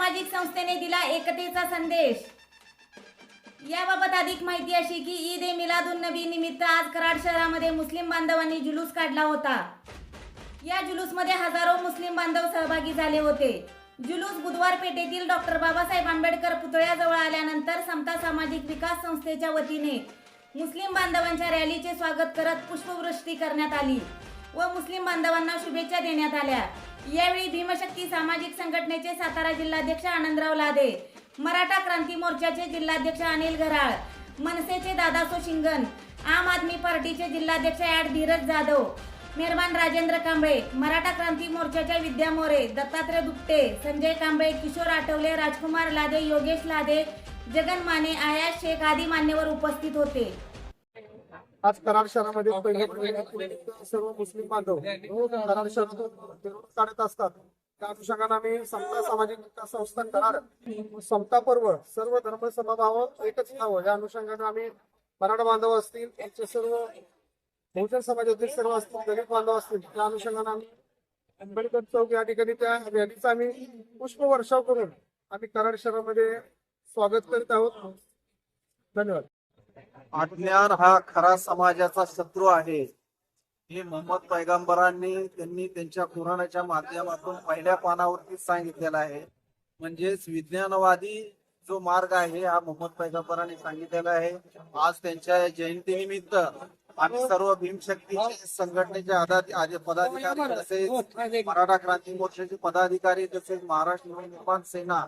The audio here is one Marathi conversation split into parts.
सामाजिक संस्थेने दिला एकतेचा संदेश। याबाबत अधिक माहिती अशी की ईद ए मिलादुन नबी निमित्त आज कराड शहरामध्ये मुस्लिम बांधवांनी जुलूस काढला होता। या जुलूसमध्ये हजारो मुस्लिम बांधव सहभागी झाले होते। जुलूस बुधवार पेठेतील डॉक्टर बाबासाहेब आंबेडकर पुतळ्याजवळ आल्यानंतर समता सामाजिक विकास संस्थेच्या वतीने मुस्लिम बांधवांच्या रॅलीचे स्वागत करत पुष्पवृष्टी करण्यात आली व मुस्लिम बांधवांना शुभेच्छा देण्यात आल्या। यावेळी भीमशक्ती सामाजिक संघटनेचे सातारा जिल्हाध्यक्ष आनंदराव लादे, मराठा क्रांती मोर्चाचे जिल्हाध्यक्ष अनिल घराळ, मनसेचे दादासो शिंगण, आम आदमी पार्टीचे जिल्हाध्यक्ष ॲड धीरज जाधव, मेहरबान राजेंद्र कांबळे, मराठा क्रांती मोर्चाच्या विद्या मोरे, दत्तात्रय दुपटे, संजय कांबळे, किशोर आठवले, राजकुमार लादे, योगेश लादे, जगन माने, आयाश शेख आदी मान्यवर उपस्थित होते। आज कराड शहरामध्ये सर्व मुस्लिम बांधव कराड शहरात काढत असतात। त्या अनुषंगाने आम्ही समता सामाजिक विकास संस्था कराड समता पर्व सर्व धर्म समभाव एकच व्हावं या अनुषंगाने आम्ही मराठा बांधव असतील, त्यांचे सर्व बहुजन समाजातील सर्व असतील, दलित बांधव असतील, त्या अनुषंगाने आम्ही आंबेडकर चौक या ठिकाणी त्या रॅलीचा आम्ही पुष्पवर्षाव करून आम्ही कराड शहरामध्ये स्वागत करीत आहोत। धन्यवाद। अज्ञान हा खरा समाजाचा शत्रू आहे हे मोहम्मद पैगंबरांनी त्यांनी त्यांच्या कुराणाच्या माध्यमातून पहिल्या पानावरती सांगितलेलं आहे। म्हणजेच विज्ञानवादी जो मार्ग आहे हा मोहम्मद पैगंबरांनी सांगितलेला आहे। आज त्यांच्या जयंतीनिमित्त आम्ही सर्व भीमशक्तीचे संघटनेचे पदाधिकारी तसेच मराठा क्रांती मोर्चाचे पदाधिकारी तसेच महाराष्ट्र नवनिर्माण सेना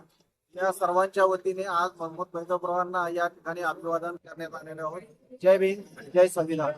या सर्वांच्या वतीने आज मोहम्मद पैगंबरांना या ठिकाणी अभिवादन करण्यात आलेले आहे। जय भीम, जय संविधान।